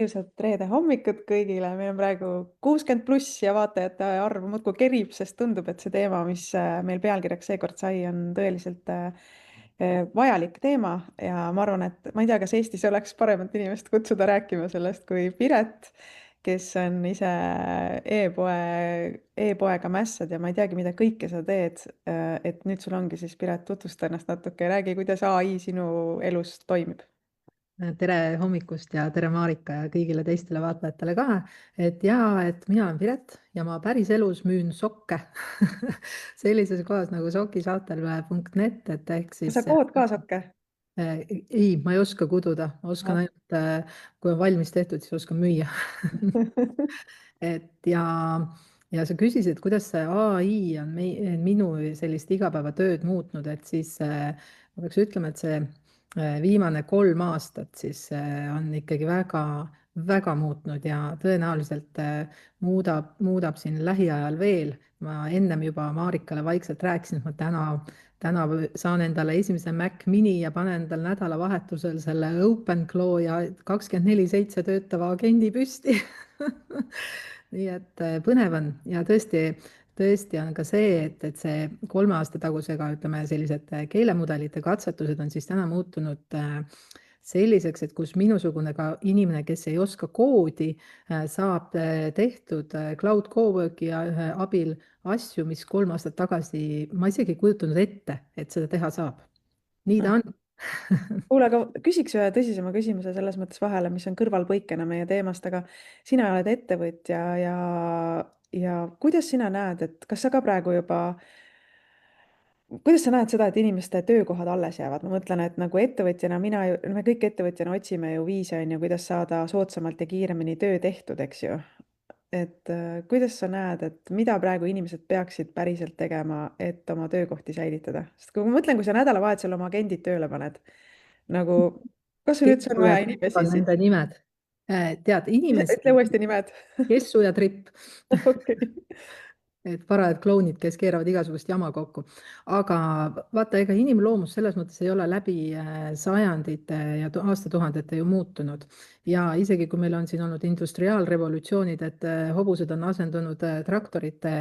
ilusat reede hommikut kõigile, meil on praegu 60+ ja vaatajate arv muudkui kerib, sest tundub, et see teema, mis meil pealkirjaks seekord sai, on tõeliselt vajalik teema ja ma arvan, et ma ei tea, kas Eestis oleks paremat inimest kutsuda rääkima sellest kui Piret, kes on ise e-poega mässad ja ma ei teagi, mida kõike sa teed. Et nüüd sul ongi siis, Piret, tutvusta ennast natuke ja räägi, kuidas AI sinu elus toimib. Tere hommikust ja tere Marika ja kõigile teistele vaatajatele ka. Et mina olen Piret ja ma päriselus müün sokke sellises kohas nagu sokisaatel.net, et ehk kas siis sa kood ka sokke? ei, ma ei oska kududa, ma oskan ainult, kui on valmis tehtud, siis oskan müüa. et ja sa küsisid, kuidas see ai on minu sellist igapäevatööd muutnud, et siis ma peaks ütlema, et see viimane 3 aastat siis on ikkagi väga muutnud ja tõenäoliselt muudab siin lähiajal veel. Ma ennem juba Marikale vaikselt rääkisin, et ma täna saan endale esimese Mac mini ja panen endal nädalavahetusel selle OpenClaw ja 24/7 töötava agendi püsti nii et põnev on ja tõesti on ka see, et see 3 aasta tagusega, ütleme, sellised keelemudelite katsetused on siis täna muutunud selliseks, et kus minusugune ka inimene, kes ei oska koodi, saab tehtud cloud cowork'i abil asju, mis 3 aastat tagasi ma isegi ei kujutanud ette, et seda teha saab. Nii ta on. kuule, aga küsiks ühe tõsisema küsimuse selles mõttes vahele, mis on kõrvalpõikena meie teemast, aga sina oled ettevõtja ja kuidas sina näed, et kas sa ka praegu juba, kuidas sa näed seda, et inimeste töökohad alles jäävad? Ma mõtlen, et nagu ettevõtjana me kõik ettevõtjana otsime ju viise, on ju, kuidas saada soodsamalt ja kiiremini töö tehtud, eks ju. Et kuidas sa näed, et mida praegu inimesed peaksid päriselt tegema, et oma töökohti säilitada? Sest kui ma mõtlen, kui sa nädalavahetusel oma agendid tööle paned, nagu kas sul üldse on Kessu ja vaja Tripp inimesi on siis? nende nimed. Tead, inimesi, Ütle uuesti nimed. Kessu ja Tripp. okei. et parajad klounid, kes keeravad igasugust jama kokku. aga vaata, ega inimloomus selles mõttes ei ole läbi sajandite ja aastatuhandete ju muutunud. Ja isegi kui meil on siin olnud industriaalrevolutsioonid, et hobused on asendunud traktorite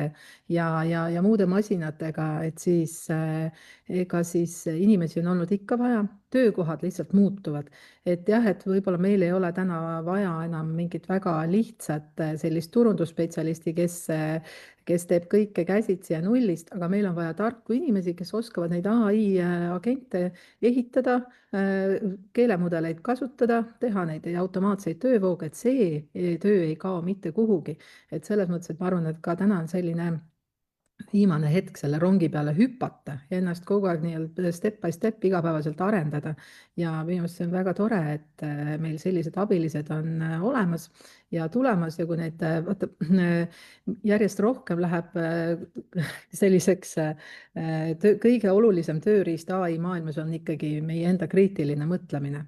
ja muude masinatega, et siis ega siis inimesi on olnud ikka vaja, töökohad lihtsalt muutuvad. Et jah, et võib-olla meil ei ole täna vaja enam mingit väga lihtsat sellist turundusspetsialisti, kes teeb kõike käsitsi ja nullist, aga meil on vaja tarku inimesi, kes oskavad neid ai agente ehitada, keelemudeleid kasutada, teha neid automaatseid töövooge, et see töö ei kao mitte kuhugi. Et selles mõttes, et ma arvan, et ka täna on selline viimane hetk selle rongi peale hüpata ja ennast kogu aeg nii-öelda step by step igapäevaselt arendada. Ja minu meelest see on väga tore, et meil sellised abilised on olemas ja tulemas ja kui neid, vaata, järjest rohkem läheb selliseks kõige olulisem tööriist ai maailmas on ikkagi meie enda kriitiline mõtlemine.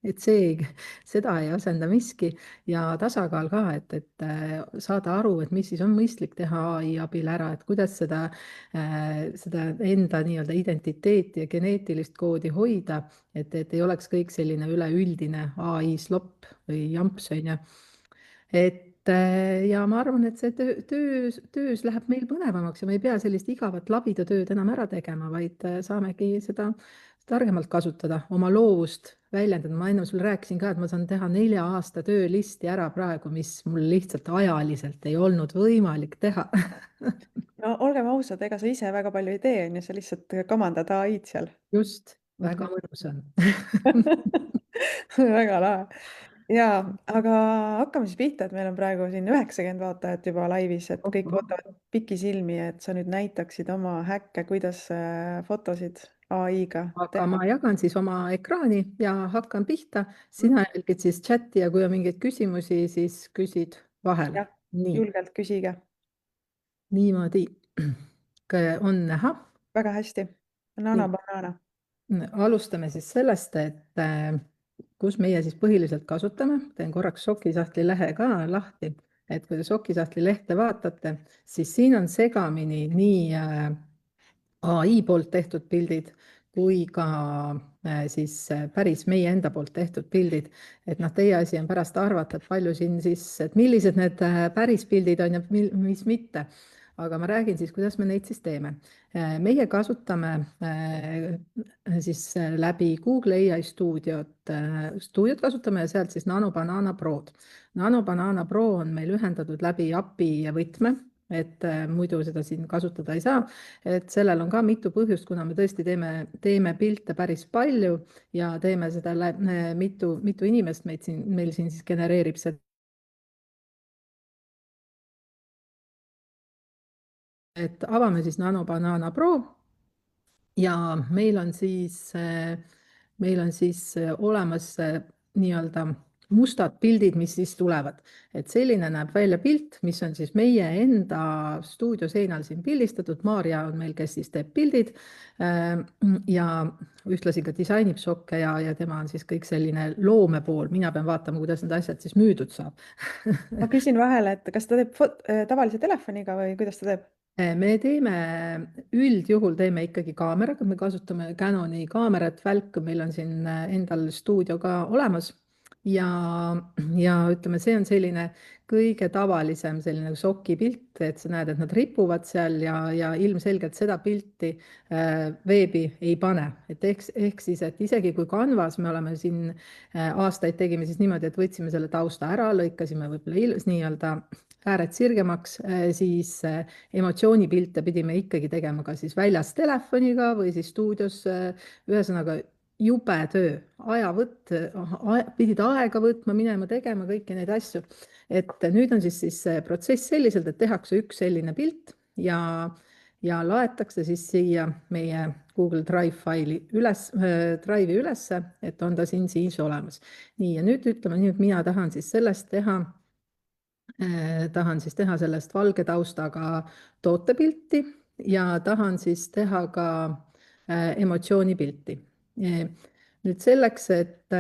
Et seda ei asenda miski ja tasakaal ka, et saada aru, et mis siis on mõistlik teha ai abil ära, et kuidas seda enda nii-öelda identiteeti ja geneetilist koodi hoida, et ei oleks kõik selline üleüldine ai slopp või jamps, on ju. Ja ma arvan, et see töös läheb meil põnevamaks ja me ei pea sellist igavat labidatööd enam ära tegema, vaid saamegi seda targemalt kasutada, oma loovust väljendada. Ma enne sulle rääkisin ka, et ma saan teha 4 aasta töölisti ära praegu, mis mul lihtsalt ajaliselt ei olnud võimalik teha. no olgem ausad, ega sa ise väga palju ei tee, on ju, sa lihtsalt kamandad ai-d seal. just, väga mõnus on. väga lahe. Ja, aga hakkame siis pihta, et meil on praegu siin 90 vaatajat juba laivis, et kõik ootavad pikisilmi, et sa nüüd näitaksid oma häkke, kuidas fotosid ai-ga aga teha. ma jagan siis oma ekraani ja hakkan pihta. Sina jälgid siis chati ja kui on mingeid küsimusi, siis küsid vahele. jah, Nii, julgelt küsige. niimoodi on näha. väga hästi. Nana banana. Alustame siis sellest, et kus meie siis põhiliselt kasutame. Teen korraks sokisahtli lehe ka lahti, et kui te sokisahtli lehte vaatate, siis siin on segamini nii ai poolt tehtud pildid kui ka siis päris meie enda poolt tehtud pildid. Et noh, teie asi on pärast arvata, et palju siin siis, et millised need päris pildid on ja mis mitte. Aga ma räägin siis, kuidas me neid siis teeme. Meie kasutame siis läbi Google ai stuudiot kasutame ja sealt siis Nano Banana Prod. Nano Banana Pro on meil ühendatud läbi API võtme, et muidu seda siin kasutada ei saa. Et sellel on ka mitu põhjust, kuna me tõesti teeme pilte päris palju ja teeme seda mitu inimest meil siin siis genereerib seda. Et avame siis Nano Banana Pro ja meil on siis olemas nii-öelda mustad pildid, mis siis tulevad. Et selline näeb välja pilt, mis on siis meie enda stuudioseinal siin pildistatud. Maarja on meil, kes siis teeb pildid ja ühtlasi ka disainib sokke ja tema on siis kõik selline loome pool. Mina pean vaatama, kuidas need asjad siis müüdud saab. ma küsin vahele, et kas ta teeb tavalise telefoniga või kuidas ta teeb? Me üldjuhul teeme ikkagi kaameraga, me kasutame Canoni kaamerat, välk, meil on siin endal stuudio ka olemas ja ütleme, see on selline kõige tavalisem selline sokipilt, et sa näed, et nad ripuvad seal ja ilmselgelt seda pilti veebi ei pane. Et ehk siis, et isegi kui Canvas me oleme siin aastaid tegime siis niimoodi, et võtsime selle tausta ära, lõikasime võib-olla nii-öelda ääred sirgemaks, siis emotsioonipilte pidime ikkagi tegema ka siis väljas telefoniga või siis stuudios. Ühesõnaga jube töö, pidid aega võtma, minema tegema kõiki neid asju. Et nüüd on siis see protsess selliselt, et tehakse üks selline pilt ja laetakse siis siia meie Google Drive'i ülesse, et on ta siin siis olemas. Nii, ja nüüd ütleme nii, et mina tahan siis teha sellest valge taustaga tootepilti ja tahan siis teha ka emotsioonipilti. Nüüd selleks, et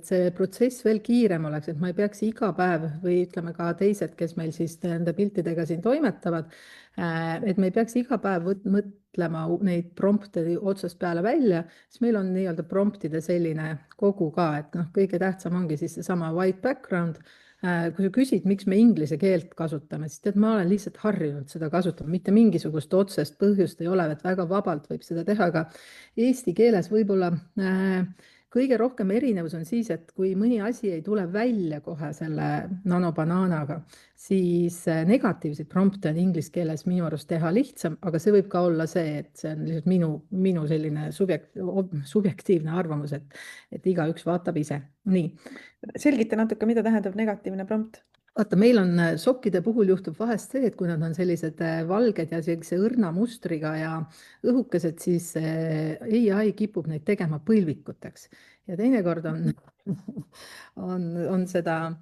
see protsess veel kiirem oleks, et ma ei peaks iga päev või ütleme ka teised, kes meil siis nende piltidega siin toimetavad, et me ei peaks iga päev mõtlema neid prompte otsast peale välja, siis meil on nii-öelda promptide selline kogu ka, et noh, kõige tähtsam ongi siis seesama white background. Kui sa küsid, miks me inglise keelt kasutame, siis tead, ma olen lihtsalt harjunud seda kasutama, mitte mingisugust otsest põhjust ei ole, et väga vabalt võib seda teha, aga eesti keeles võib-olla kõige rohkem erinevus on siis, et kui mõni asi ei tule välja kohe selle nanobanaanaga, siis negatiivseid prompte on inglise keeles minu arust teha lihtsam, aga see võib ka olla see, et see on lihtsalt minu selline subjektiivne arvamus, et igaüks vaatab ise. Nii. Selgita natuke, mida tähendab negatiivne prompt? Vaata, meil on sokkide puhul juhtub vahest see, et kui nad on sellised valged ja sellise õrna mustriga ja õhukesed, siis ai kipub neid tegema põlvikuteks. Ja teinekord on seda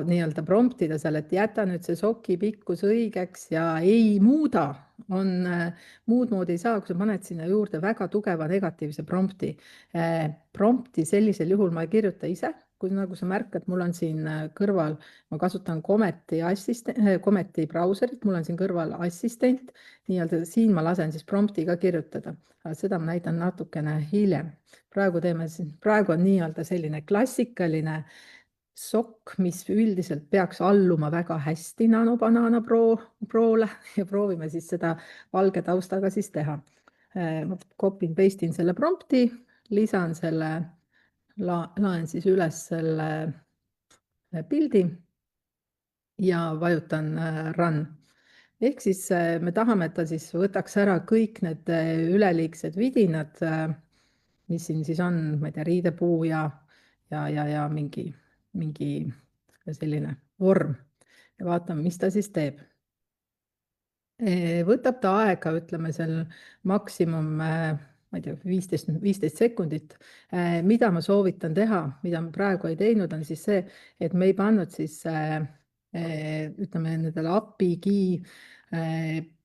nii-öelda promptida seal, et jäta nüüd see soki pikkus õigeks ja ei muuda. Muud moodi ei saa, kui sa paned sinna juurde väga tugeva negatiivse prompti. Prompti sellisel juhul ma ei kirjuta ise. Kui nagu sa märkad, mul on siin kõrval, ma kasutan Cometi brauserit, mul on siin kõrval assistent, nii-öelda siin ma lasen siis prompti ka kirjutada, aga seda ma näitan natukene hiljem. Praegu on nii-öelda selline klassikaline sokk, mis üldiselt peaks alluma väga hästi Nano Banana Prole ja proovime siis seda valge taustaga siis teha. Ma copy paste in selle prompti, lisan selle laen siis üles selle pildi ja vajutan run. Ehk siis me tahame, et ta siis võtaks ära kõik need üleliigsed vidinad, mis siin siis on, ma ei tea, riidepuu ja mingi selline vorm. Ja vaatame, mis ta siis teeb. Võtab ta aega, ütleme seal maksimum ma ei tea, 15 sekundit. Mida ma soovitan teha, mida ma praegu ei teinud, on siis see, et me ei pannud siis ütleme nendele API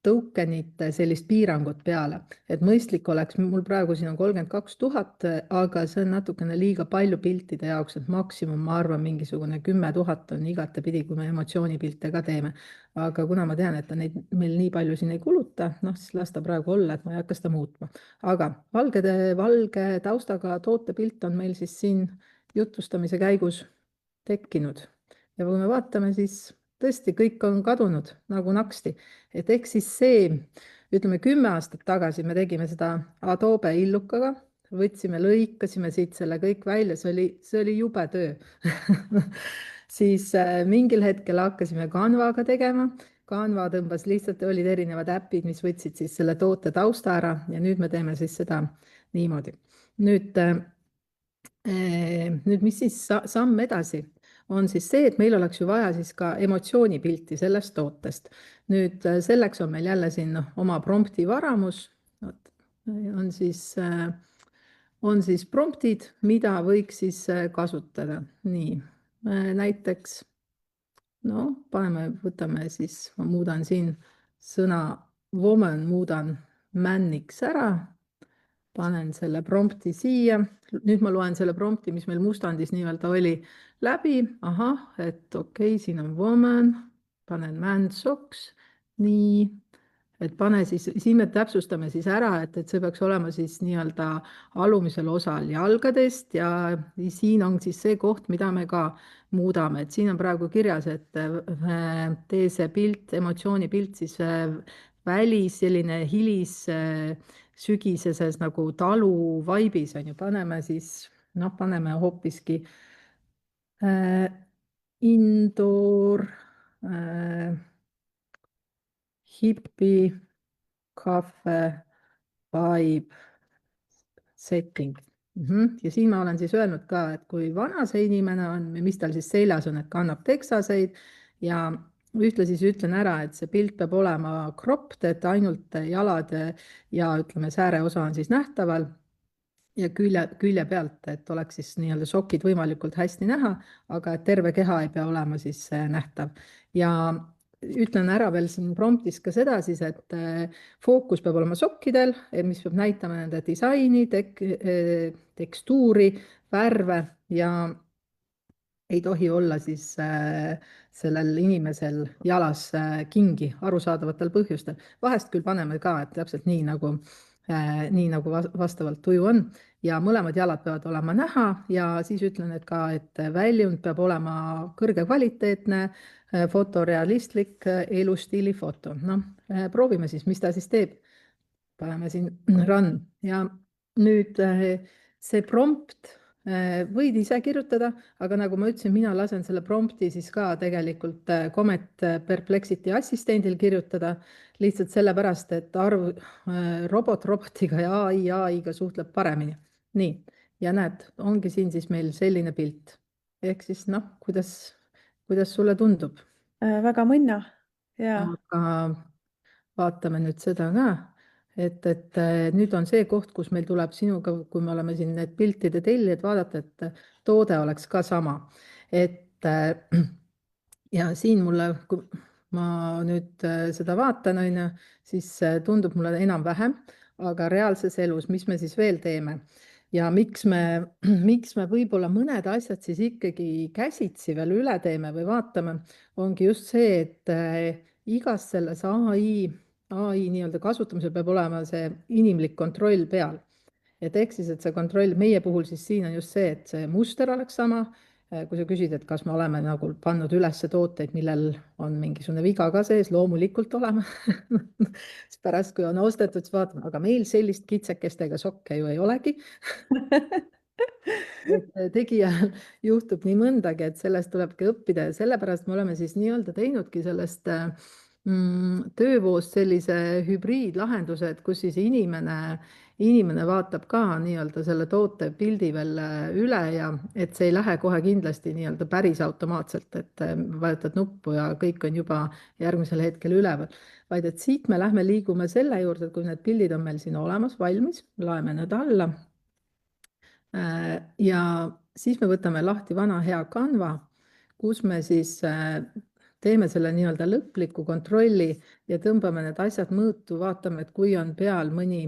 tokenite sellist piirangut peale, et mõistlik oleks, mul praegu siin on 32 000, aga see on natukene liiga palju piltide jaoks, et maksimum, ma arvan, mingisugune 10 000 on igatepidi, kui me emotsioonipilte ka teeme. aga kuna ma tean, et ta neid meil nii palju siin ei kuluta, noh, siis las ta praegu olla, et ma ei hakka seda muutma. aga valge taustaga tootepilt on meil siis siin jutlustamise käigus tekkinud ja kui me vaatame, siis tõesti kõik on kadunud nagu naksti. et ehk siis see, ütleme 10 aastat tagasi me tegime seda Adobe Illukaga, võtsime, lõikasime siit selle kõik välja, see oli jube töö siis mingil hetkel hakkasime Canvaga tegema. Canva tõmbas lihtsalt, olid erinevad äpid, mis võtsid siis selle toote tausta ära ja nüüd me teeme siis seda niimoodi. Nüüd, mis siis samm edasi on siis see, et meil oleks ju vaja siis ka emotsioonipilti sellest tootest. nüüd selleks on meil jälle siin oma prompti varamus. On siis promptid, mida võiks siis kasutada. nii, näiteks võtame siis, ma muudan siin sõna woman, muudan man'iks ära, panen selle prompti siia. nüüd ma loen selle prompti, mis meil mustandis nii-öelda oli, läbi. ahah, et okei, siin on woman, panen man socks, nii, et pane siis, siin me täpsustame siis ära, et see peaks olema siis nii-öelda alumisel osal jalgadest ja siin on siis see koht, mida me ka muudame, et siin on praegu kirjas, et tee see pilt, emotsioonipilt siis välis, selline hilis sügiseses nagu talu vaibis on ju, paneme siis, paneme hoopiski indoor hipi cafe vibe setting. Ja siin ma olen siis öelnud ka, et kui vana see inimene on ja mis tal siis seljas on, et kannab teksaseid ja ühtlasi siis ütlen ära, et see pilt peab olema cropped, et ainult jalad ja ütleme, sääreosa on siis nähtaval ja külje pealt, et oleks siis nii-öelda sokid võimalikult hästi näha, aga et terve keha ei pea olema siis nähtav. ja ütlen ära veel siin promptis ka seda siis, et fookus peab olema sokkidel, mis peab näitama nende disaini, tekstuuri, värve ja ei tohi olla siis sellel inimesel jalas kingi arusaadavatel põhjustel. vahest küll paneme ka, et täpselt nii nagu vastavalt tuju on ja mõlemad jalad peavad olema näha ja siis ütlen, et ka, et väljund peab olema kõrge kvaliteetne, fotorealistlik elustiili foto. Proovime siis, mis ta siis teeb. paneme siin run ja nüüd see prompt võid ise kirjutada, aga nagu ma ütlesin, mina lasen selle prompti siis ka tegelikult Comet Perplexity assistendil kirjutada, lihtsalt sellepärast, et robot robotiga ja AI AI-ga suhtleb paremini. nii, ja näed, ongi siin siis meil selline pilt. ehk siis kuidas sulle tundub? Väga mõnna ja aga vaatame nüüd seda ka, et nüüd on see koht, kus meil tuleb sinuga, kui me oleme siin need piltide tellijad, vaadata, et toode oleks ka sama. Ja siin mulle, kui ma nüüd seda vaatan, on ju, siis tundub mulle enam-vähem, aga reaalses elus, mis me siis veel teeme? Ja miks me võib-olla mõned asjad siis ikkagi käsitsi veel üle teeme või vaatame, ongi just see, et igas selles AI nii-öelda kasutamisel peab olema see inimlik kontroll peal. et ehk siis, et see kontroll meie puhul siis siin on just see, et see muster oleks sama. kui sa küsid, et kas me oleme nagu pannud üles tooteid, millel on mingisugune viga ka sees, loomulikult oleme siis pärast, kui on ostetud, siis vaatame, aga meil sellist kitsekestega sokke ju ei olegi tegijal juhtub nii mõndagi, et sellest tulebki õppida ja sellepärast me oleme siis nii-öelda teinudki sellest töövoost sellise hübriidlahenduse, et kus siis inimene vaatab ka nii-öelda selle toote pildi veel üle ja et see ei lähe kohe kindlasti nii-öelda päris automaatselt, et vajutad nuppu ja kõik on juba järgmisel hetkel üleval, vaid et siit me liigume selle juurde, et kui need pildid on meil siin olemas, valmis, laeme need alla. Ja siis me võtame lahti vana hea Canva, kus me siis teeme selle nii-öelda lõpliku kontrolli ja tõmbame need asjad mõõtu, vaatame, et kui on peal mõni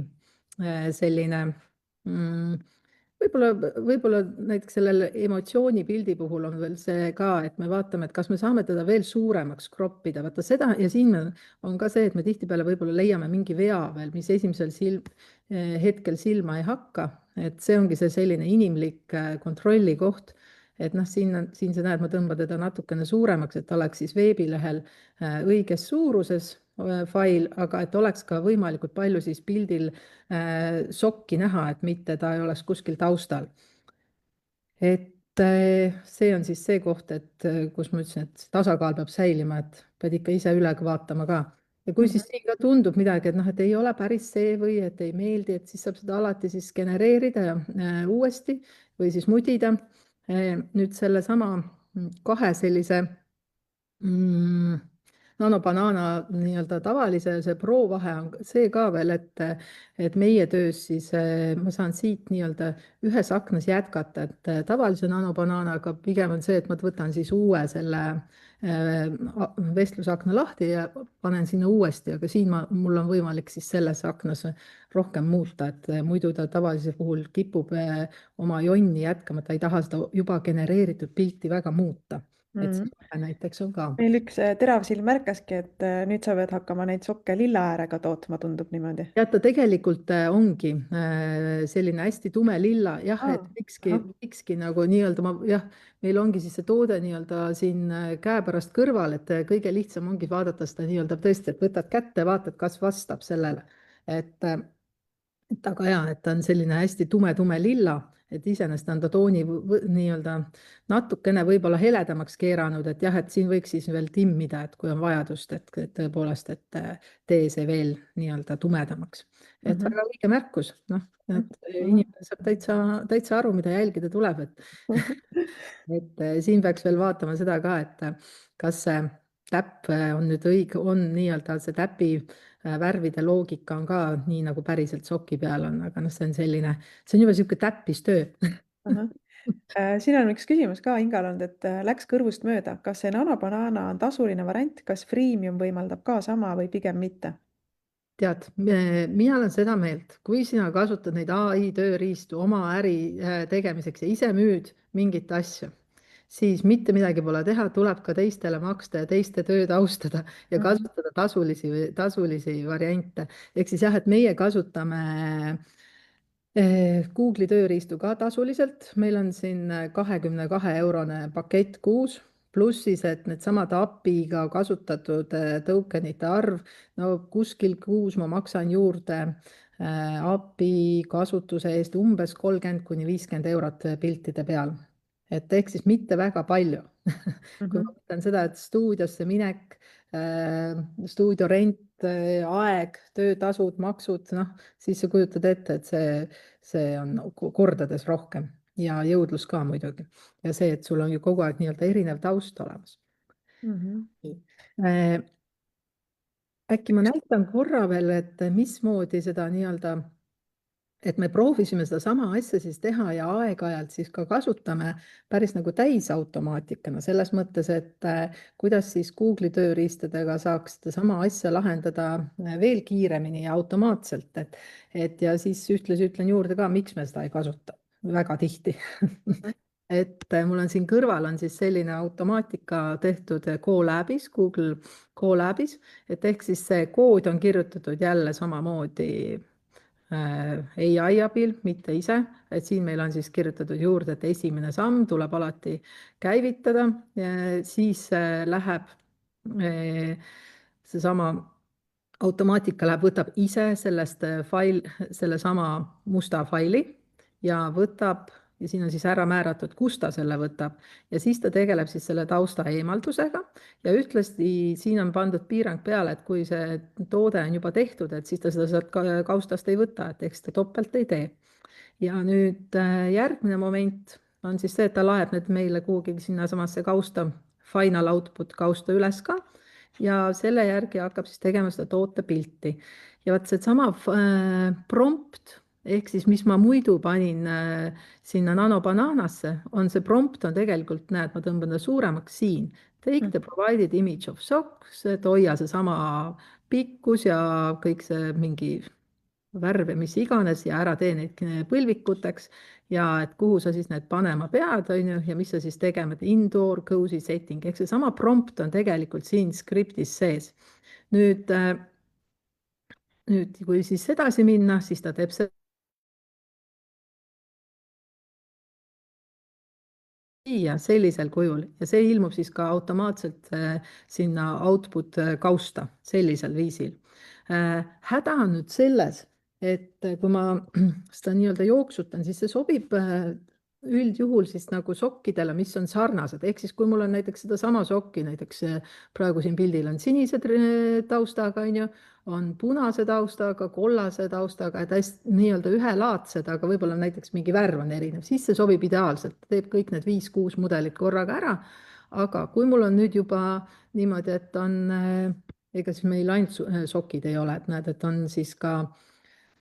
selline mm, võib-olla, võib-olla näiteks sellel emotsioonipildi puhul on veel see ka, et me vaatame, et kas me saame teda veel suuremaks kroppida, vaata seda ja siin on ka see, et me tihtipeale võib-olla leiame mingi vea veel, mis esimesel hetkel silma ei hakka, et see ongi see selline inimlik kontrolli koht, et noh, siin sa näed, ma tõmban teda natukene suuremaks, et ta oleks siis veebilehel õiges suuruses fail, aga et oleks ka võimalikult palju siis pildil sokki näha, et mitte ta ei oleks kuskil taustal. Et see on siis see koht, et kus ma ütlesin, et see tasakaal peab säilima, et pead ikka ise üle vaatama ka. Ja kui siis siin ka tundub midagi, et noh, et ei ole päris see või et ei meeldi, et siis saab seda alati siis genereerida ja uuesti või siis mudida. Nüüd sellesama kahe sellise mm, nanobanaana nii-öelda tavalise ja see Pro vahe on see ka veel, et meie töös siis ma saan siit nii-öelda ühes aknas jätkata, et tavalise nanobanaanaga pigem on see, et ma võtan siis uue selle vestlusakna lahti ja panen sinna uuesti, aga siin mul on võimalik siis selles aknas rohkem muuta, et muidu ta tavalise puhul kipub oma jonni jätkama, ta ei taha seda juba genereeritud pilti väga muuta. Et Mhm. see vahe näiteks on ka. meil üks teravsilm märkaski, et nüüd sa pead hakkama neid sokke lilla äärega tootma, tundub niimoodi. tead, ta tegelikult ongi selline hästi tume lilla, jah, et Ahah. võikski nagu nii-öelda jah, meil ongi siis see toode nii-öelda siin käepärast kõrval, et kõige lihtsam ongi vaadata seda nii-öelda tõesti, et võtad kätte, vaatad, kas vastab sellele. et et aga jaa, et ta on selline hästi tume lilla, et iseenesest on ta tooni nii-öelda natukene võib-olla heledamaks keeranud, et jah, et siin võiks siis veel timmida, et kui on vajadust, et tõepoolest, et tee see veel nii-öelda tumedamaks. Et Mhm. väga õige märkus, noh, et Mhm. inimene saab täitsa aru, mida jälgida tuleb, et siin peaks veel vaatama seda ka, et kas see täpp on nüüd õige, on nii-öelda see täpi värvide loogika on ka nii, nagu päriselt soki peal on, aga noh, see on selline, see on juba niisugune täppistöö. Ahah. Siin on üks küsimus ka Ingal olnud, et läks kõrvust mööda, kas see nanobanaana on tasuline variant, kas freemium võimaldab ka sama või pigem mitte? Tead, mina olen seda meelt, kui sina kasutad neid ai tööriistu oma äri tegemiseks ja ise müüd mingit asja, siis mitte midagi pole teha, tuleb ka teistele maksta ja teiste tööd austada ja Mhm. kasutada tasulisi variante. ehk siis jah, et meie kasutame Google'i tööriistu ka tasuliselt, meil on siin 22-eurone pakett kuus, pluss siis, et needsamad API-ga kasutatud tokenite arv, no kuskil kuus ma maksan juurde API kasutuse eest umbes 30–50 eurot piltide peal. Et ehk siis mitte väga palju. Kui ma Mhm. mõtlen seda, et stuudiosse minek, stuudio rent, aeg, töötasud, maksud, noh, siis sa kujutad ette, et see on kordades rohkem ja jõudlus ka muidugi. Ja see, et sul on ju kogu aeg nii-öelda erinev taust olemas. Mhm. Äh, äkki ma näitan korra veel, et mismoodi seda nii-öelda, et me proovisime sedasama asja siis teha ja aeg-ajalt siis ka kasutame päris nagu täisautomaatikana, selles mõttes, et kuidas siis Google'i tööriistadega saaks sedasama asja lahendada veel kiiremini ja automaatselt, et ja siis ühtlasi ütlen juurde ka, miks me seda ei kasuta väga tihti. et mul on siin kõrval on siis selline automaatika tehtud Colabis, Google Colabis, et ehk siis see kood on kirjutatud jälle samamoodi ai abil, mitte ise, et siin meil on siis kirjutatud juurde, et esimene samm tuleb alati käivitada, siis läheb seesama automaatika läheb, võtab ise sellest sellesama musta faili ja võtab ja siin on siis ära määratud, kus ta selle võtab ja siis ta tegeleb siis selle tausta eemaldusega ja ühtlasi siin on pandud piirang peale, et kui see toode on juba tehtud, et siis ta seda sealt kaustast ei võta, et eks ta topelt ei tee. Ja nüüd järgmine moment on siis see, et ta laeb need meile kuhugi sinnasamasse kausta, final output kausta üles ka ja selle järgi hakkab siis tegema seda tootepilti. ja vot seesama prompt ehk siis, mis ma muidu panin sinna Nano Bananasse, on see prompt on tegelikult, näed, ma tõmban ta suuremaks siin. Take the provided image of socks, et hoia seesama pikkus ja kõik see mingi värv ja mis iganes ja ära tee neid põlvikuteks ja et kuhu sa siis need panema pead, on ju, ja mis sa siis tegema, et indoor cozy setting ehk seesama prompt on tegelikult siin skriptis sees. nüüd, nüüd, kui siis edasi minna, siis ta teeb seda ja sellisel kujul ja see ilmub siis ka automaatselt sinna output kausta sellisel viisil. Häda on nüüd selles, et kui ma seda nii-öelda jooksutan, siis see sobib üldjuhul siis nagu sokkidele, mis on sarnased, ehk siis kui mul on näiteks sedasama sokki, näiteks praegu siin pildil on sinise taustaga, on ju, on punase taustaga, kollase taustaga, et hästi nii-öelda ühelaadsed, aga võib-olla näiteks mingi värv on erinev, siis see sobib ideaalselt, teeb kõik need 5-6 mudelit korraga ära. aga kui mul on nüüd juba niimoodi, et on, ega siis meil ainult sokid ei ole, et näed, et on siis ka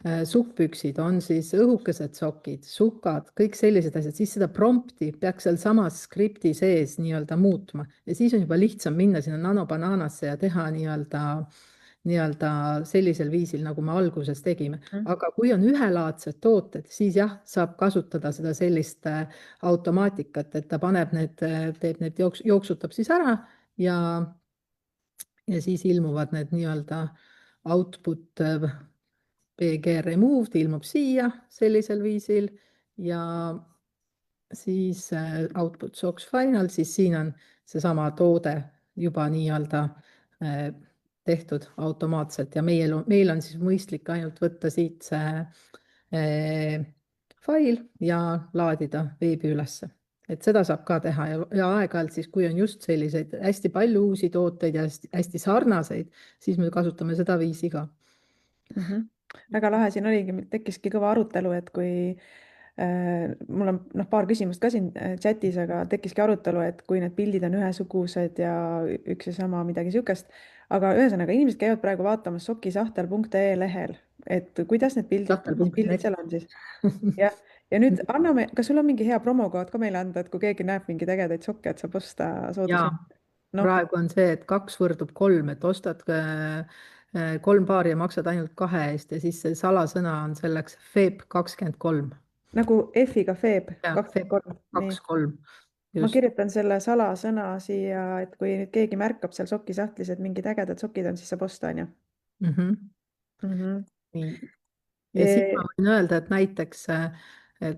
sukkpüksid, on siis õhukesed sokid, sukad, kõik sellised asjad, siis seda prompti peaks sealsamas skripti sees nii-öelda muutma ja siis on juba lihtsam minna sinna Nano Bananasse ja teha nii-öelda sellisel viisil, nagu me alguses tegime. aga kui on ühelaadsed tooted, siis jah, saab kasutada seda sellist automaatikat, et ta paneb need, teeb need jooksutab siis ära ja, ja siis ilmuvad need nii-öelda output PG removed ilmub siia sellisel viisil ja siis output socks final, siis siin on seesama toode juba nii-öelda tehtud automaatselt ja meil on siis mõistlik ainult võtta siit see fail ja laadida veebi ülesse. et seda saab ka teha ja aeg-ajalt siis, kui on just selliseid hästi palju uusi tooteid ja hästi, hästi sarnaseid, siis me kasutame seda viisi ka. Väga lahe, siin oligi, tekkiski kõva arutelu, et kui mul on noh, paar küsimust ka siin chatis, aga tekkiski arutelu, et kui need pildid on ühesugused ja üks ja sama, midagi niisugust. aga ühesõnaga, inimesed käivad praegu vaatamas sokisahtel.ee lehel, et kuidas need pildid, mis pildid Sahtel.net. seal on siis. jah, ja nüüd anname, kas sul on mingi hea promokood ka meile anda, et kui keegi näeb mingeid ägedaid sokke, et saab osta ja soodushinnaga? noh, praegu on see, et 2 võrdub 3, et ostad 3 paari ja maksad ainult 2 eest ja siis see salasõna on selleks FEB23. nagu F-iga Feb ja kakskümmend FEB kolm, nii. 23, Ma just. kirjutan selle salasõna siia, et kui nüüd keegi märkab seal sokisahtlis, et mingid ägedad sokid on, siis saab osta, onju. Mhm. Mhm. Nii. Ja siin ma E, võin öelda, et näiteks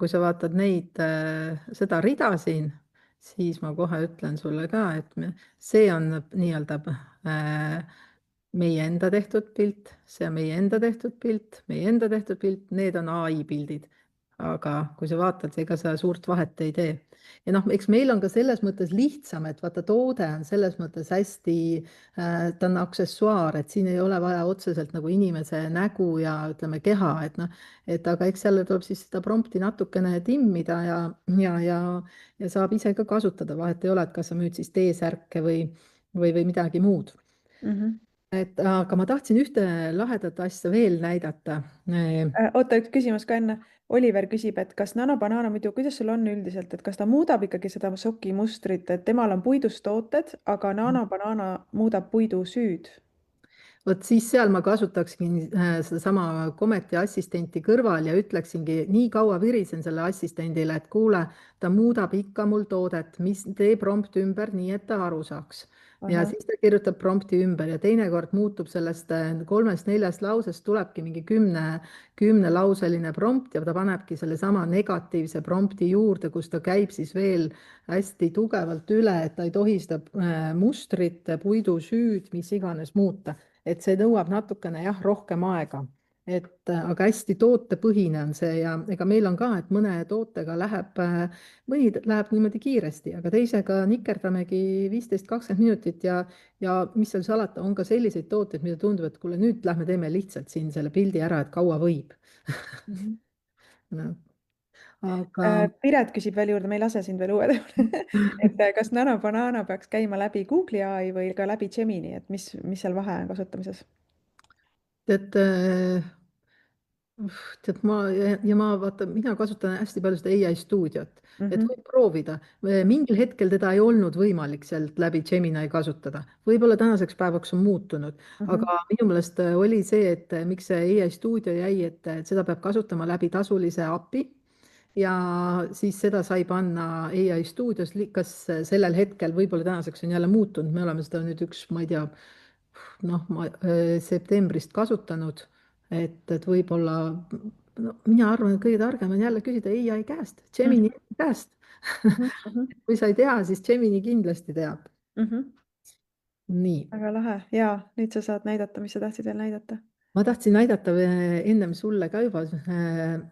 kui sa vaatad neid, seda rida siin, siis ma kohe ütlen sulle ka, et see on nii-öelda meie enda tehtud pilt, see on meie enda tehtud pilt, meie enda tehtud pilt, need on ai pildid. aga kui sa vaatad, ega sa suurt vahet ei tee. ja noh, eks meil on ka selles mõttes lihtsam, et vaata, toode on selles mõttes hästi ta on aksessuaar, et siin ei ole vaja otseselt nagu inimese nägu ja ütleme, keha, et noh, et aga eks seal tuleb siis seda prompti natukene timmida ja saab ise ka kasutada, vahet ei ole, et kas sa müüd siis T-särke või midagi muud. mhm. et aga ma tahtsin ühte lahedat asja veel näidata. Oota, üks küsimus ka enne. Oliver küsib, et kas Nano Banana muidu, kuidas sul on üldiselt, et kas ta muudab ikkagi seda soki mustrit, et temal on puidust tooted, aga Nano Banana muudab puidusüüd? vot siis seal ma kasutaksin sedasama Cometi assistenti kõrval ja ütleksingi, nii kaua virisen selle assistendile, et kuule, ta muudab ikka mul toodet, mis tee prompt ümber, nii et ta aru saaks. ja ahah, siis ta kirjutab prompti ümber ja teinekord muutub sellest 3-4 lausest tulebki mingi 10-lauseline prompt ja ta panebki sellesama negatiivse prompti juurde, kus ta käib siis veel hästi tugevalt üle, et ta ei tohi seda mustrit, puidusüüd, mis iganes muuta, et see nõuab natukene jah, rohkem aega. aga hästi tootepõhine on see ja ega meil on ka, et mõne tootega läheb, mõni läheb niimoodi kiiresti, aga teisega nikerdamegi 15-20 minutit ja mis seal salata, on ka selliseid tooteid, mida tundub, et kuule, nüüd lähme teeme lihtsalt siin selle pildi ära, et kaua võib. mhm. No, aga Piret küsib veel juurde, me ei lase sind veel uue juurde. et kas Nano Banana peaks käima läbi Google'i ai või ka läbi Gemini, et mis seal vahe on kasutamises? tead, Tead, ma vaata, mina kasutan hästi palju seda ai stuudiot, et Mhm, võib proovida. Mingil hetkel teda ei olnud võimalik sealt läbi Gemini kasutada, võib-olla tänaseks päevaks on muutunud, mhm, aga minu meelest oli see, et miks see ai stuudio jäi, et seda peab kasutama läbi tasulise äpi ja siis seda sai panna ai stuudios, kas sellel hetkel, võib-olla tänaseks on jälle muutunud, me oleme seda nüüd ma ei tea, noh, septembrist kasutanud, et võib-olla, no mina arvan, et kõige targem on jälle küsida ai käest, Gemini mhm, käest. mhm, mhm, kui sa ei tea, siis Gemini kindlasti teab. mhm. Nii. väga lahe ja nüüd sa saad näidata, mis sa tahtsid veel näidata. Ma tahtsin näidata ennem sulle ka juba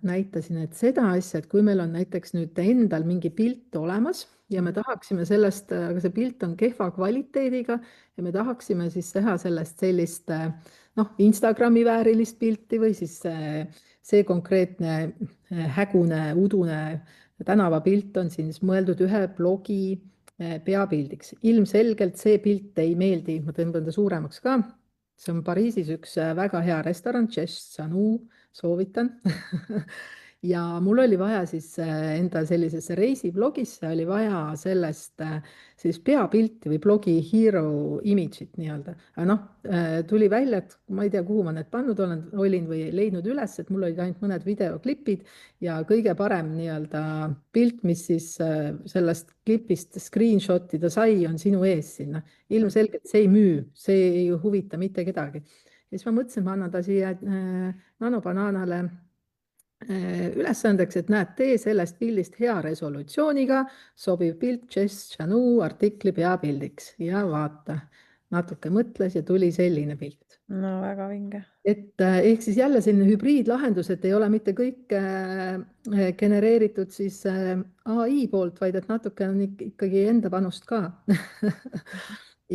näitasin, et seda asja, et kui meil on näiteks nüüd endal mingi pilt olemas ja me Mhm, tahaksime sellest, aga see pilt on kehva kvaliteediga ja me tahaksime siis teha sellest sellist noh, Instagrami väärilist pilti või siis see konkreetne hägune, udune tänavapilt on siis mõeldud ühe blogi peapildiks. Ilmselgelt see pilt ei meeldi, ma tõmban ta suuremaks ka. See on Pariisis üks väga hea restoran, Chez Chanu, soovitan. ja mul oli vaja siis enda sellisesse reisiblogisse oli vaja sellest siis peapilti või blogi hero image'it nii-öelda. aga noh, tuli välja, et ma ei tea, kuhu ma need pannud olin või leidnud üles, et mul olid ainult mõned videoklipid ja kõige parem nii-öelda pilt, mis siis sellest klipist screenshot ida sai, on sinu ees sinna. mhm. Ilmselgelt see ei müü, see ei huvita mitte kedagi. ja siis ma mõtlesin, ma annan ta siia Nanobanaanale ülesandeks, et näed, tee sellest pildist hea resolutsiooniga sobiv pilt Jess Chanu artikli peapildiks ja vaata, natuke mõtles ja tuli selline pilt. no väga vinge. Et ehk siis jälle selline hübriidlahendus, et ei ole mitte kõik genereeritud siis ai poolt, vaid et natuke on ikkagi enda panust ka.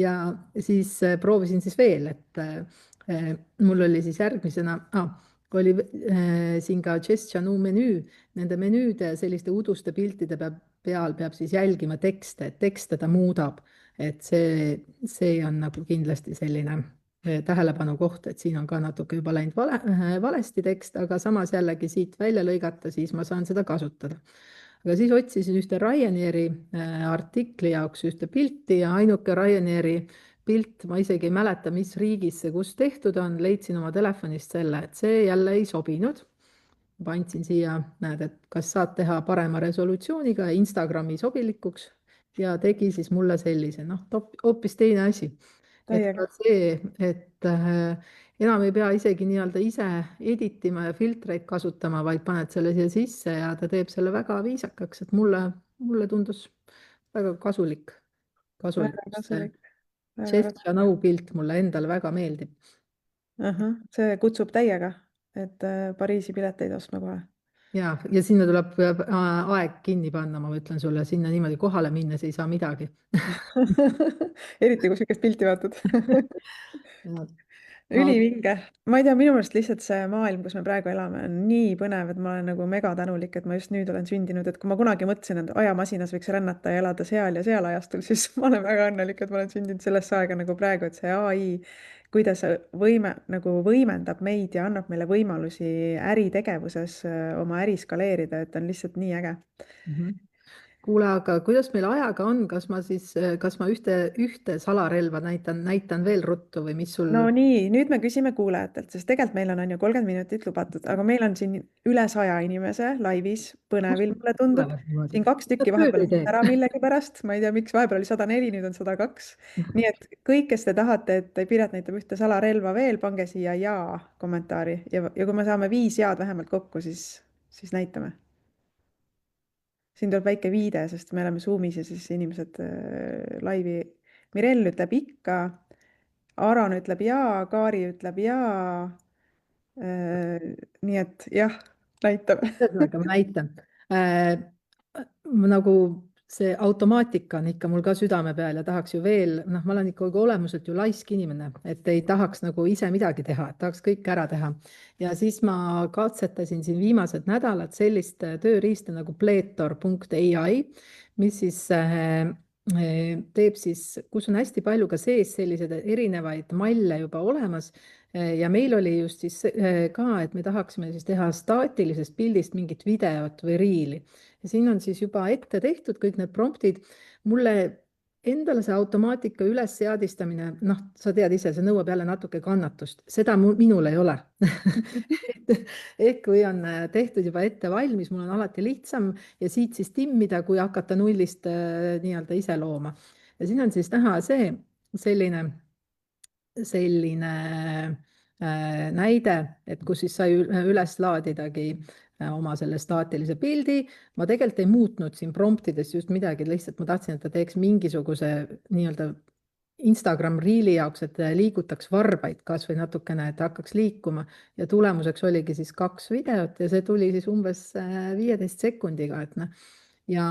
ja siis proovisin siis veel, et mul oli siis järgmisena oli siin ka Jess Chanu menüü, nende menüüde ja selliste uduste piltide peal peab siis jälgima tekste, et tekste ta muudab, et see on nagu kindlasti selline tähelepanu koht, et siin on ka natuke juba läinud valesti tekst, aga samas jällegi siit välja lõigata, siis ma saan seda kasutada. aga siis otsisin ühte Ryanairi artikli jaoks ühte pilti ja ainuke Ryanairi pilt, ma isegi ei mäleta, mis riigis see kus tehtud on, leidsin oma telefonist selle, et see jälle ei sobinud. ma andsin siia, näed, et kas saad teha parema resolutsiooniga Instagrami sobilikuks ja tegi siis mulle sellise, noh, hoopis teine asi. et täiega. ka see, et enam ei pea isegi nii-öelda ise editima ja filtreid kasutama, vaid paned selle siia sisse ja ta teeb selle väga viisakaks, et mulle tundus väga kasulik, väga just see kasulik, väga Chest ja kasulik. nõu pilt mulle endale väga meeldib. Ahah, see kutsub täiega, et Pariisi pileteid ostma kohe. ja sinna tuleb aeg kinni panna, ma ütlen sulle, sinna niimoodi kohale minnes ei saa midagi. eriti kui sihukest pilti vaatad. Ja, ülivinge, ma ei tea, minu meelest lihtsalt see maailm, kus me praegu elame, on nii põnev, et ma olen nagu mega tänulik, et ma just nüüd olen sündinud, et kui ma kunagi mõtlesin, et ajamasinas võiks rännata ja elada seal ja seal ajastul, siis ma olen väga õnnelik, et ma olen sündinud sellesse aega nagu praegu, et see ai, kuidas nagu võimendab meid ja annab meile võimalusi äritegevuses oma äri skaleerida, et on lihtsalt nii äge. mhm. kuule, aga kuidas meil ajaga on, kas ma ühte salarelva näitan veel ruttu või mis sul? No nii, nüüd me küsime kuulajatelt, sest tegelikult meil on ju 30 minutit lubatud, aga meil on siin üle 100 inimese laivis, põnevil, mulle tundub. tulevad niimoodi? siin kaks tükki Nad tööd vahepeal ei tee. läksid ära millegipärast, ma ei tea, miks, vahepeal oli 104, nüüd on 102. nii et kõik, kes te tahate, et Piret näitab ühte salarelva veel, pange siia ja kommentaari ja kui me saame 5 jaad vähemalt kokku, siis näitame. siin tuleb väike viide, sest me oleme Zoomis ja siis inimesed laivi. Mirell ütleb ikka. Aron ütleb jaa, Kaari ütleb jaa. nii et jah, näitab. ühesõnaga, ma näitan nagu see automaatika on ikka mul ka südame peal ja tahaks ju veel, noh, ma olen ikkagi olemuselt ju laisk inimene, et ei tahaks nagu ise midagi teha, et tahaks kõike ära teha. ja siis ma katsetasin siin viimased nädalad sellist tööriista nagu Pleetor.ai, mis siis teeb siis, kus on hästi palju ka sees selliseid erinevaid malle juba olemas. Ja meil oli just siis ka, et me tahaksime siis teha staatilisest pildist mingit videot või riili. Ja siin on siis juba ette tehtud kõik need promptid. Mulle endale see automaatika ülesseadistamine, noh, sa tead ise, see nõuab jälle natuke kannatust, seda minul ei ole. ehk kui on tehtud juba ette valmis, mul on alati lihtsam ja siit siis timmida, kui hakata nullist nii-öelda ise looma. ja siin on siis näha see selline näide, et kus siis sai üles laadidagi oma selle staatilise pildi. Ma tegelikult ei muutnud siin promptides just midagi, lihtsalt ma tahtsin, et ta teeks mingisuguse nii-öelda Instagram Reeli jaoks, et liigutaks varbaid kasvõi natukene, et hakkaks liikuma ja tulemuseks oligi siis 2 videot ja see tuli siis umbes 15 sekundiga, et noh, ja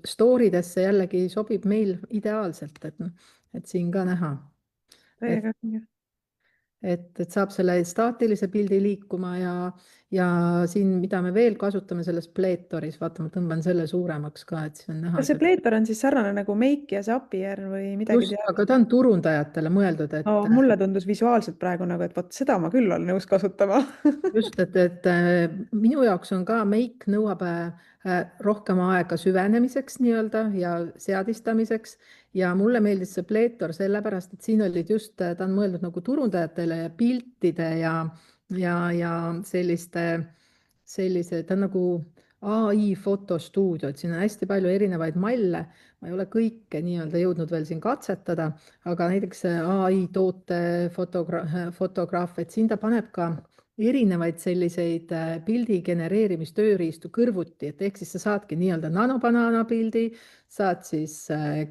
story desse jällegi sobib meil ideaalselt, et noh, et siin ka näha, et täiega õige. et saab selle staatilise pildi liikuma ja siin, mida me veel kasutame selles Playtoris, vaata, ma tõmban selle suuremaks ka, et siin on näha kas see see. Playter on siis sarnane nagu Make ja Zapier või midagi Just, tead? aga ta on turundajatele mõeldud, No et mulle tundus visuaalselt praegu nagu, et vot seda ma küll olen nõus kasutama. just, et minu jaoks on ka Make nõuab rohkem aega süvenemiseks nii-öelda ja seadistamiseks ja mulle meeldis see Playtor sellepärast, et siin olid just, ta on mõeldud nagu turundajatele ja piltide ja ta on nagu ai fotostuudio, et siin on hästi palju erinevaid malle. Ma ei ole kõike nii-öelda jõudnud veel siin katsetada, aga näiteks ai toote fotograaf, et siin ta paneb ka erinevaid selliseid pildi genereerimistööriistu kõrvuti, et ehk siis sa saadki nii-öelda nanobanaana pildi, saad siis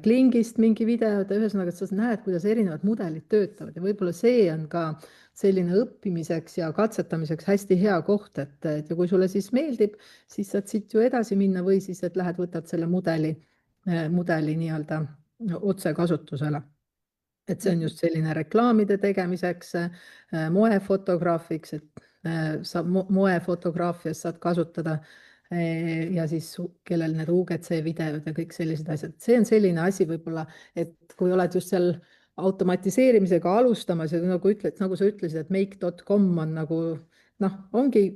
klingist mingi video, ühesõnaga, et sa näed, kuidas erinevad mudelid töötavad ja võib-olla see on ka selline õppimiseks ja katsetamiseks hästi hea koht, et ja kui sulle siis meeldib, siis saad siit ju edasi minna või siis, et lähed, võtad selle mudeli nii-öelda otse kasutusele. Et see on just selline reklaamide tegemiseks, moefotograafiks, et saab moefotograafias saad kasutada ja siis kellel need UGC videod ja kõik sellised asjad. See on selline asi võib-olla, et kui oled just seal automatiseerimisega alustamas ja nagu ütled, nagu sa ütlesid, et make.com on nagu noh, ongi,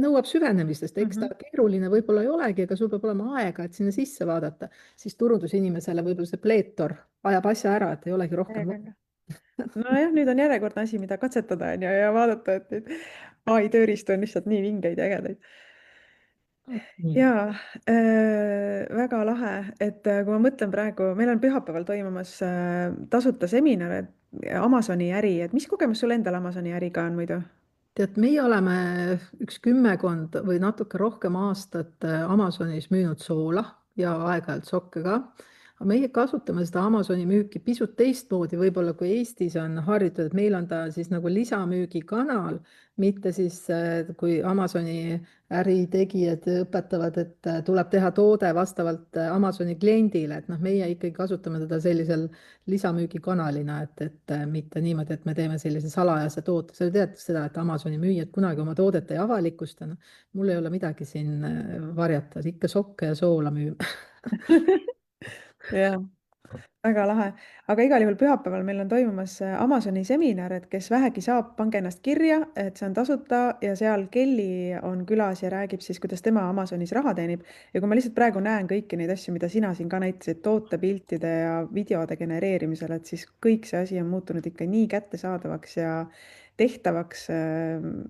nõuab süvenemist, sest eks ta keeruline võib-olla ei olegi, aga sul peab olema aega, et sinna sisse vaadata, siis turundusinimesele võib-olla see Playtor ajab asja ära, et ei olegi rohkem täiega äge. Nojah, nüüd on järjekordne asi, mida katsetada on ju ja vaadata, et neid ai tööriistu on lihtsalt nii vingeid ja ägedaid. nii. Jaa, väga lahe, et kui ma mõtlen praegu, meil on pühapäeval toimumas tasuta seminar, et Amazoni äri, et mis kogemus sul endal Amazoni äriga on muidu? tead, meie oleme üks kümmekond või natuke rohkem aastat Amazonis müünud soola ja aeg-ajalt sokke ka. Aga meie kasutame seda Amazoni müüki pisut teistmoodi, võib-olla kui Eestis on harjutud, et meil on ta siis nagu lisamüügikanal, mitte siis kui Amazoni äritegijad õpetavad, et tuleb teha toode vastavalt Amazoni kliendile, et noh, meie ikkagi kasutame teda sellisel lisamüügikanalina, et mitte niimoodi, et me teeme sellise salajase toote. sa ju tead seda, et Amazoni müüjad kunagi oma toodet ei avalikusta. No, mul ei ole midagi siin varjata, ikka sokke ja soola müüme. jah, väga lahe, aga igal juhul pühapäeval meil on toimumas Amazoni seminar, et kes vähegi saab, pange ennast kirja, et see on tasuta ja seal Kelly on külas ja räägib siis, kuidas tema Amazonis raha teenib. ja kui ma lihtsalt praegu näen kõiki neid asju, mida sina siin ka näitasid, tootepiltide ja videode genereerimisel, et siis kõik see asi on muutunud ikka nii kättesaadavaks ja tehtavaks.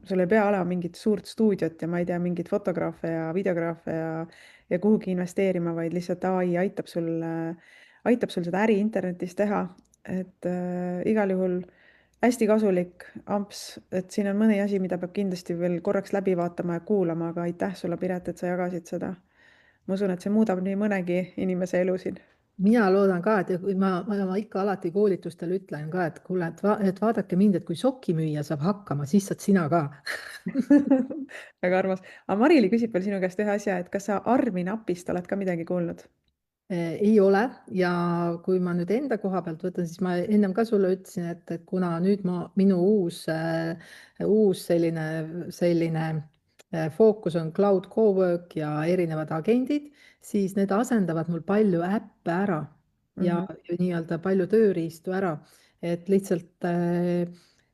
sul ei pea olema mingit suurt stuudiot ja ma ei tea, mingeid fotograafe ja videograafe ja kuhugi investeerima, vaid lihtsalt ai aitab sul seda äri internetis teha. et igal juhul hästi kasulik amps, et siin on mõni asi, mida peab kindlasti veel korraks läbi vaatama ja kuulama, aga aitäh sulle, Piret, et sa jagasid seda. Ma usun, et see muudab nii mõnegi inimese elu siin. mina loodan ka, et ja kui ma ikka alati koolitustel ütlen ka, et kuule, et vaadake mind, et kui sokimüüja saab hakkama, siis saad sina ka. väga armas. aga Marili küsib veel sinu käest ühe asja, et kas sa Armin Appist oled ka midagi kuulnud? Ei ole ja kui ma nüüd enda koha pealt võtan, siis ma ennem ka sulle ütlesin, et kuna nüüd minu uus selline fookus on cloud cowork ja erinevad agendid, siis need asendavad mul palju äppe ära. ja Mhm. nii-öelda palju tööriistu ära, et lihtsalt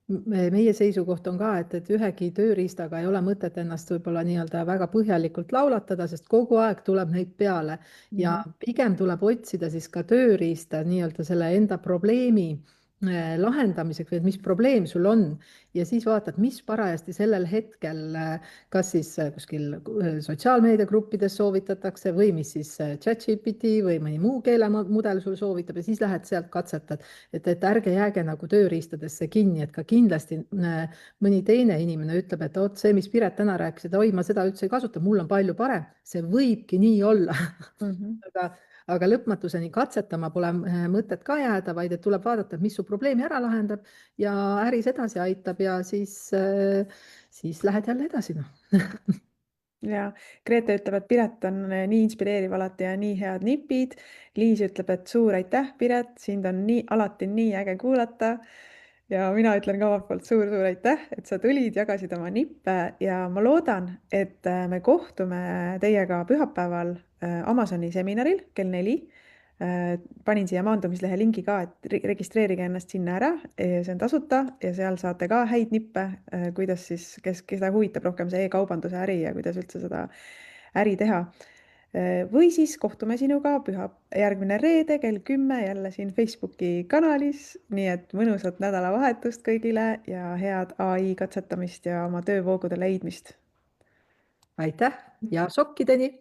meie seisukoht on ka, et ühegi tööriistaga ei ole mõtet ennast võib-olla nii-öelda väga põhjalikult laulatada, sest kogu aeg tuleb neid peale ja Mhm. pigem tuleb otsida siis ka tööriista nii-öelda selle enda probleemi lahendamiseks või et mis probleem sul on ja siis vaatad, mis parajasti sellel hetkel kas siis kuskil sotsiaalmeediagruppides soovitatakse või mis siis ChatGPT või mõni muu keelemudel sul soovitab ja siis lähed sealt katsetad. et ärge jääge nagu tööriistadesse kinni, et ka kindlasti mõni teine inimene ütleb, et vot see, mis Piret täna rääkis, et oi, ma seda üldse ei kasuta, mul on palju parem. See võibki nii olla Mhm. aga, aga lõpmatuseni katsetama pole mõtet ka jääda, vaid et tuleb vaadata, mis su probleemi ära lahendab ja äris edasi aitab ja siis lähed jälle edasi, noh. ja Grete ütleb, et Piret on nii inspireeriv alati ja nii head nipid. Liis ütleb, et suur aitäh, Piret, sind on nii alati nii äge kuulata. Ja mina ütlen ka omalt poolt suur-suur aitäh, et sa tulid, jagasid oma nippe ja ma loodan, et me kohtume teiega pühapäeval Amazoni seminaril kell 4. Panin siia maandumislehe lingi ka, et registreerige ennast sinna ära. See on tasuta ja seal saate ka häid nippe, kuidas siis, keda huvitab rohkem see e-kaubanduse äri ja kuidas üldse seda äri teha. Või siis kohtume sinuga järgmine reede kell 10 jälle siin Facebooki kanalis. Nii et mõnusat nädalavahetust kõigile ja head ai katsetamist ja oma töövoogude leidmist. aitäh ja sokkideni!